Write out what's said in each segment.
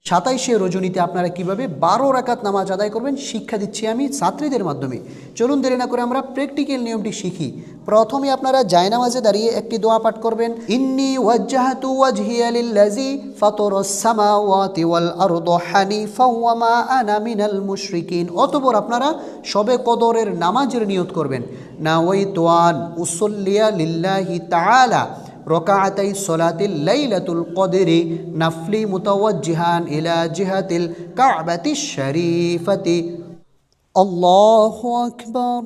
27শে রজনীতে আপনারা কিভাবে 12 রাকাত নামাজ আদায় করবেন শিক্ষা দিচ্ছি আমি ছাত্রীদের মাধ্যমে। চলুন দেরি না করে আমরা প্র্যাকটিক্যাল নিয়মটি শিখি। প্রথমে আপনারা জায়নামাজে দাঁড়িয়ে একটি দোয়া পাঠ করবেন, ইন্নী ওয়াজ্জাহতু ওয়াজহিয়া লিল্লাযী ফাতারাস সামাওয়াতি ওয়াল আরদা হানিফা ওয়া মা আনা মিনাল মুশরিকিন। অতঃপর আপনারা শবে কদরের নামাজের নিয়ত করবেন, নাওয়াইতু আন উসাল্লিয়া লিল্লাহি তাআলা রকাআতাই সলাতিল লাইলাতুল কদরি নাফলি মুতাওয়াজ্জিহান ইলা জিহাতিল কাবাতিশ শরীফাতি। আল্লাহু আকবার।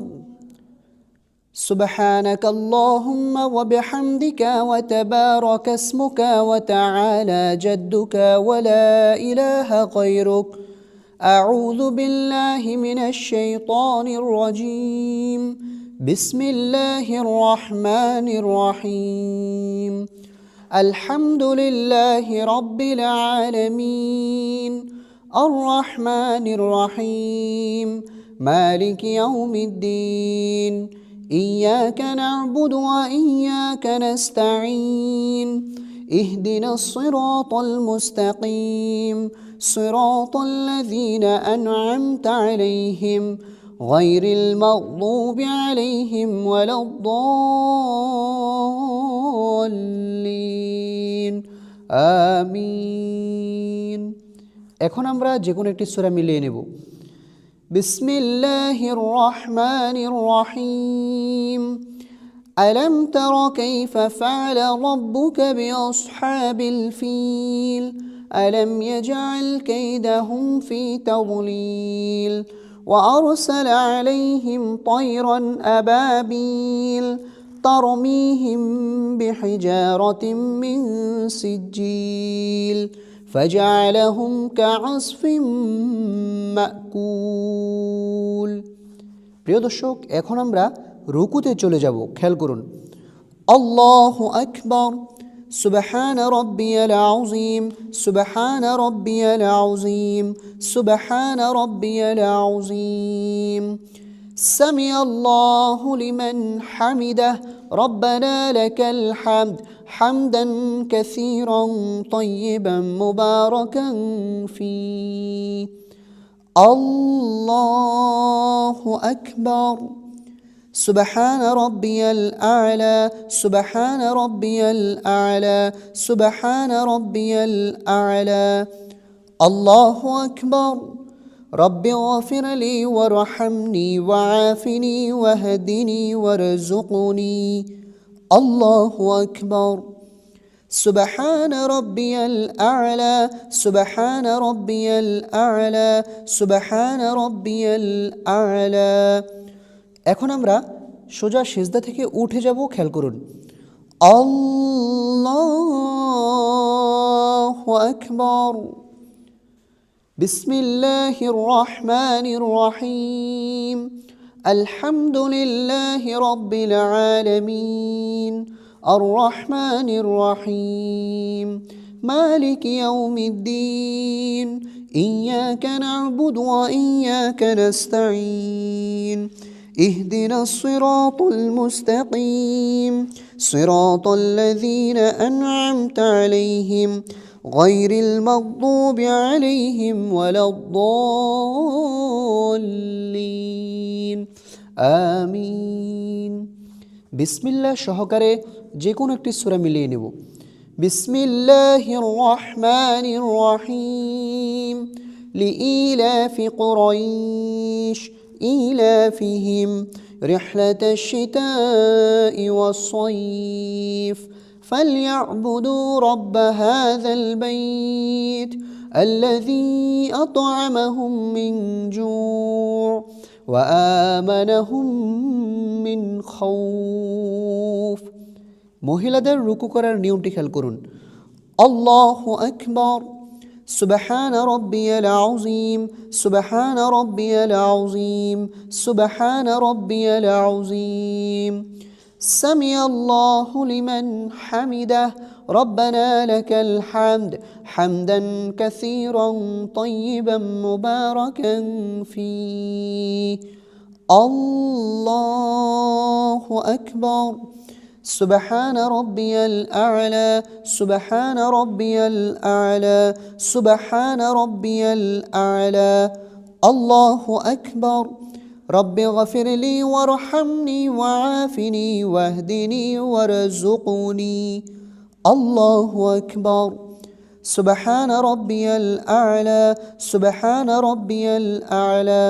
سبحانك اللهم وبحمدك وتبارك اسمك وتعالى جدك ولا إله غيرك. أعوذ بالله من الشيطان الرجيم. بسم الله الرحمن الرحيم. الحمد لله رب العالمين الرحمن الرحيم مالك يوم الدين. إياك نعبد وإياك نستعين. اهدنا الصراط المستقيم صراط الذين أنعمت عليهم غير المغضوب عليهم ولا الضالين آمين. এখন আমরা যে কোনো একটি সূরা মিলিয়ে নেব। বিসমিল্লাহির রহমানির রহিম। ألم تر كيف فعل ربك بأصحاب الفيل ألم يجعل كيدهم في تضليل وأرسل عليهم طيرا أبابيل ترميهم بحجارة من سجيل فجعلهم كعصف মাকুল। প্রিয় দর্শক, এখন আমরা রুকুতে চলে যাব। খেয়াল করুন, আল্লাহু আকবার। সুবহান রাব্বিয়াল আযীম সুবহান রাব্বিয়াল আযীম সুবহান রাব্বিয়াল আযীম। সামি আল্লাহু লিমান হামিদাহ রব্বানা লাকাল হামদ হামদান কাসীরান তাইয়িবান মুবারাকান ফীহি। আল্লাহু আকবার। سبحان ربي الأعلى سبحان ربي الأعلى سبحان ربي الأعلى. الله أكبر. رب اغفر لي وارحمني وعافني واهدني وارزقني. الله أكبر. سبحان ربي الأعلى سبحان ربي الأعلى سبحان ربي الأعلى. এখন আমরা সোজা সিজদা থেকে উঠে যাব। খেয়াল করুন, আল্লাহু আকবার। বিসমিল্লাহির রহমানির রহিম। আলহামদুলিল্লাহি রাব্বিল আলামিন আর রহমানির রহিম মালিকি ইয়াউমিদ্দিন। ইয়াকা না'বুদু ওয়া ইয়াকা নাস্তাঈন। اهدنا الصراط المستقيم صراط الذين أنعمت عليهم غير المغضوب عليهم ولا الضالين آمين. বিসমিল্লাহ সহকারে যে কোনো একটি সূরা মিলিয়ে নেব। বিসমিল্লাহির রহমানির রহিম। লিইলাফি কুরাইশ إيلافهم رحلة الشتاء والصيف فليعبدوا رب هذا البيت الذي أطعمهم من جوع وآمنهم من خوف. মহিলাদের রুকু করার নিয়মটি খেয়াল করুন, আল্লাহু আকবার। سبحان ربي العظيم سبحان ربي العظيم سبحان ربي العظيم. سمع الله لمن حمده ربنا لك الحمد حمدا كثيرا طيبا مباركا فيه. الله أكبر. سبحان ربي الأعلى سبحان ربي الأعلى سبحان ربي الأعلى الله أكبر رب اغفر لي وارحمني وعافني واهدني وارزقني الله أكبر سبحان ربي الأعلى سبحان ربي الأعلى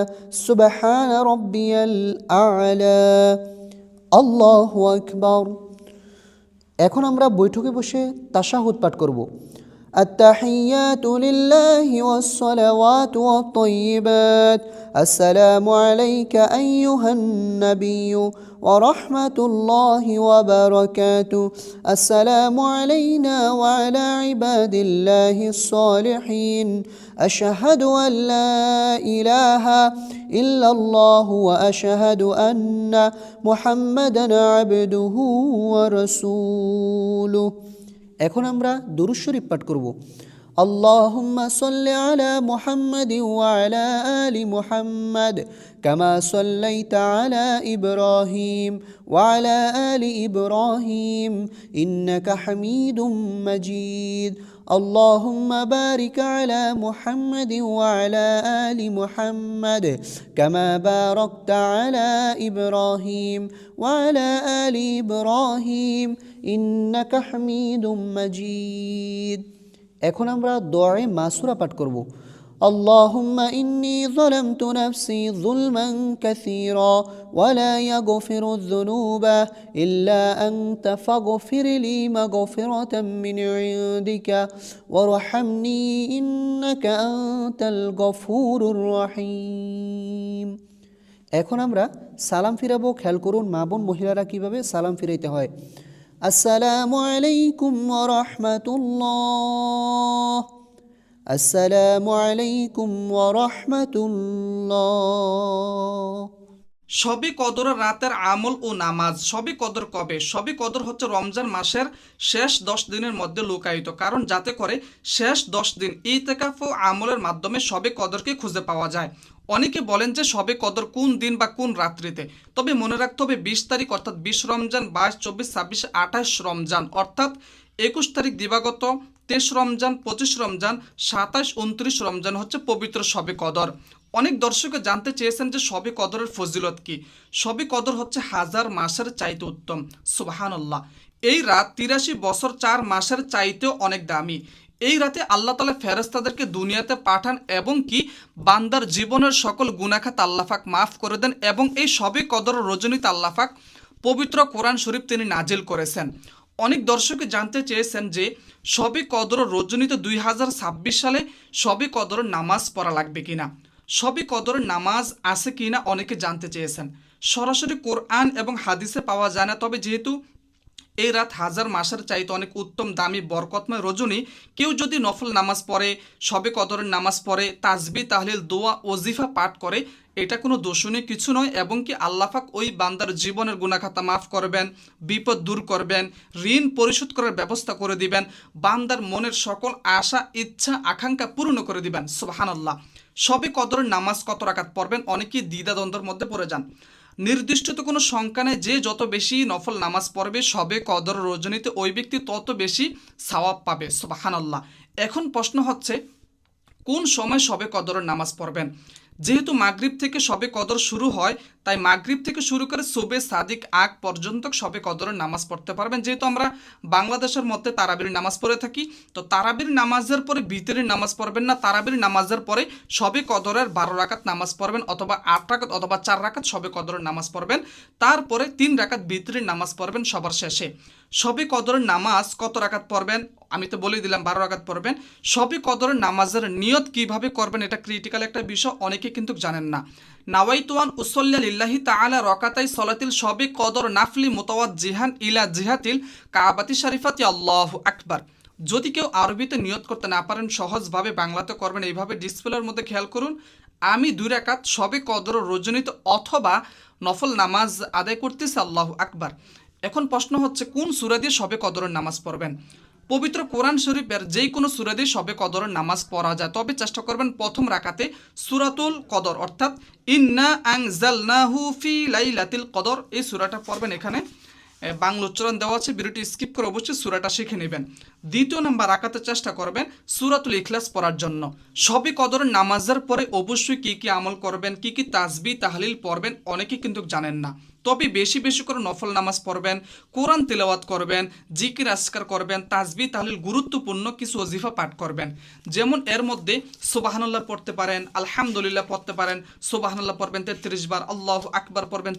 سبحان ربي الأعلى الله أكبر এখন আমরা বৈঠকে বসে তাশাহুদ পাঠ করব التحيات لله والصلوات والطيبات السلام عليك أيها النبي ورحمة الله وبركاته السلام علينا وعلى عباد الله الصالحين أشهد أن لا إله إلا الله وأشهد أن محمدا عبده ورسوله এখন আমরা দুরূদ শরীফ পাঠ করব আল্লাহুম্মা সাল্লি আলা মুহাম্মাদিন ওয়া আলা আলি মুহাম্মাদ কামা সাল্লাইতা আলা ইব্রাহিম ওয়া আলা আলি ইব্রাহিম ইন্নাকা হামিদুম মাজিদ اللهم بارك على محمد وعلى آل محمد كما باركت على إبراهيم وعلى آل إبراهيم إنك حميد مجيد এখন আমরা দোয়ায়ে মাসুরা পাঠ করব اللهم إني ظلمت نفسي ظلما كثيرا ولا يغفر الذنوب إلا أنت فاغفر لي مغفرة من عندك وارحمني إنك أنت الغفور الرحيم এখন আমরা সালাম ফিরাবো খেয়াল করুন মা বোন মহিলারা কিভাবে সালাম ফিরাইতে হয় আসসালামু আলাইকুম ওয়া রাহমাতুল্লাহ আসসালামু আলাইকুম ওয়া রাহমাতুল্লাহ শবে কদর রাতের আমল ও নামাজ। শবে কদর কবে? শবে কদর হচ্ছে রমজান মাসের শেষ 10 দিনের মধ্যে লুকায়িত, কারণ যাতে করে শেষ 10 দিন ইতিকাফ ও আমলের মাধ্যমে শবে কদরকে খুঁজে পাওয়া যায়। অনেকে বলেন যে শবে কদর কোন দিন বা কোন রাত্রিতে, তবে মনে রাখতে হবে 20 তারিখ অর্থাৎ 20 রমজান, 22, 24, 26, 28 রমজান অর্থাৎ 21 তারিখ দিবাগত, 23 রমজান, 25 রমজান, 27, 29 রমজান হচ্ছে পবিত্র শবে কদর। অনেক দর্শকে জানতে চেয়েছেন যে শবে কদরের ফজিলত কি। শবে কদর হচ্ছে 1000 মাসের চাইতে উত্তম। সুবহানাল্লাহ। এই রাত 83 বছর 4 মাসের চাইতেও অনেক দামি। এই রাতে আল্লাহ তাআলা ফেরেশতাদেরকে দুনিয়াতে পাঠান এবং কি বান্দার জীবনের সকল গুনাহ আল্লাহ পাক মাফ করে দেন, এবং এই শবে কদর রজনীতে আল্লাহ পাক পবিত্র কোরআন শরীফ তিনি নাজিল করেছেন। অনেক দর্শকে জানতে চেয়েছেন যে শবে কদর রজনীতে 2026 সালে শবে কদর নামাজ পড়া লাগবে কিনা, শবে কদর নামাজ আছে কিনা অনেকে জানতে চেয়েছেন। সরাসরি কোরআন এবং হাদিসে পাওয়া যায় না, তবে যেহেতু এই রাত 1000 মাসের চাইতে অনেক উত্তম, দামি, বরকতময় রজনী, কেউ যদি নফল নামাজ পড়ে, শবে কদরের নামাজ পড়ে, তাসবিহ, তাহলিল, দোয়া, ওজিফা পাঠ করে, এটা কোনো দোষণীয় কিছু নয়, এবং কি আল্লাহ পাক ওই বান্দার জীবনের গুনাহ খাতা মাফ করবেন, বিপদ দূর করবেন, ঋণ পরিশোধ করার ব্যবস্থা করে দিবেন, বান্দার মনের সকল আশা, ইচ্ছা, আকাঙ্ক্ষা পূর্ণ করে দিবেন। সুবহানাল্লাহ। শবে কদরের নামাজ কত রাকাত পড়বেন অনেকেই দ্বিধাদ্বন্দ্বের মধ্যে পড়ে যান। নির্দিষ্ট তো কোনো সংখ্যা নেই, যে যত বেশি নফল নামাজ পড়বে শবে কদর রজনীতে ওই ব্যক্তি তত বেশি সওয়াব পাবে। সুবহানাল্লাহ। এখন প্রশ্ন হচ্ছে কোন সময় শবে কদরের নামাজ পড়বেন। যেহেতু মাগরিব থেকে শবে কদর শুরু হয়, তাই মাগরিব থেকে শুরু করে সুবে সাদিক আগ পর্যন্ত শবে কদরের নামাজ পড়তে পারবেন। যেহেতু আমরা বাংলাদেশের মধ্যে তারাবির নামাজ পড়ে থাকি, তো তারাবির নামাজের পরে ভিতরের নামাজ পড়বেন না, তারাবির নামাজের পরে শবে কদরের 12 রাকাত নামাজ পড়বেন, অথবা 8 রাকাত অথবা 4 রাকাত শবে কদরের নামাজ পড়বেন, তারপরে 3 রাকাত ভিতরের নামাজ পড়বেন সবার শেষে। শবে কদরের নামাজ কত রাকাত পড়বেন আমি তো বলে দিলাম, 12 রাকাত পড়বেন। শবে কদরের নামাজের নিয়ত কিভাবে করবেন এটা ক্রিটিক্যাল একটা বিষয়, অনেকে কিন্তু জানেন না। নাওয়াইতু আন উসাল্লি লিল্লাহি তাআলা রাকাতাই সলাতিল শবে কদর নাফলি মুতাওয়াজ্জিহান ইলা জিহাতিল কাবাতি শরীফাতি আল্লাহু আকবার। যদি কেউ আরবিতে নিয়ত করতে না পারেন, সহজভাবে বাংলাতে করবেন। এইভাবে ডিসপ্লের মধ্যে খেয়াল করুন, আমি 2 রাকাত শবে কদর রজনীতে অথবা নফল নামাজ আদায় করতেছি, আল্লাহু আকবার। এখন প্রশ্ন হচ্ছে কোন সূরা দিয়ে শবে কদরের নামাজ পড়বেন। পবিত্র কোরআন শরীফের যেই কোনো সূরা দিয়ে শবে কদরের নামাজ পড়া যায়, তবে চেষ্টা করবেন প্রথম রাকাতে সূরাতুল কদর অর্থাৎ ইন্না আনজালনাহু ফি লাইলাতিল কদর এই সূরাটা পড়বেন। এখানে বাংলা উচ্চারণ দেওয়া আছে, ভিডিওটি স্কিপ করে অবশ্যই সূরাটা শিখে নেবেন। দ্বিতীয় নাম্বার রাকাতে চেষ্টা করবেন সূরাতুল ইখলাস পড়ার জন্য। সবে কদর নামাজের পরে অবশ্যই কি কি আমল করবেন, কি কি তাসবিহ তাহলিল পড়বেন অনেকেই কিন্তু জানেন না। তবে বেশি বেশি করে নফল নামাজ পড়বেন, কোরআন তেলাওয়াত করবেন, জিকির আসকার করবেন, তাসবিহ তাহলিল গুরুত্বপূর্ণ কিছু ওজিফা পাঠ করবেন। যেমন এর মধ্যে সুবহানাল্লাহ পড়তে পারেন, আলহামদুলিল্লাহ পড়তে পারেন। সুবহানাল্লাহ পড়বেন 33 বার, আল্লাহু আকবার পড়বেন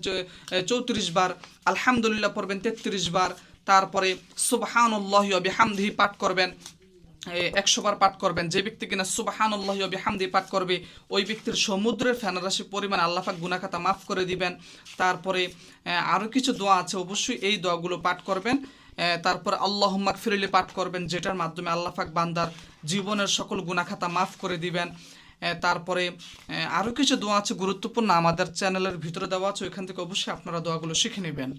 34 বার, আলহামদুলিল্লাহ পড়বেন 33 বার, তারপরে সুবহানাল্লাহি ওয়া বিহামদিহি পাঠ করবেন 100 বার পাঠ করবেন। যে ব্যক্তি কিনা সুবহানাল্লাহি ওয়া বিহামদিহি পাঠ করবে ওই ব্যক্তির সমুদ্রের ফেনারাশি পরিমাণ আল্লাহ পাক গুনাহ খাতা মাফ করে দিবেন। তারপরে আরও কিছু দোয়া আছে, অবশ্যই এই দোয়াগুলো পাঠ করবেন। তারপর আল্লাহুম্মা গফিরলি পাঠ করবেন, যেটার মাধ্যমে আল্লাহ পাক বান্দার জীবনের সকল গুনাহ খাতা মাফ করে দিবেন। তারপরে আরও কিছু দোয়া আছে গুরুত্বপূর্ণ, আমাদের চ্যানেলের ভিতরে দেওয়া আছে, ওইখান থেকে অবশ্যই আপনারা দোয়াগুলো শিখে নেবেন।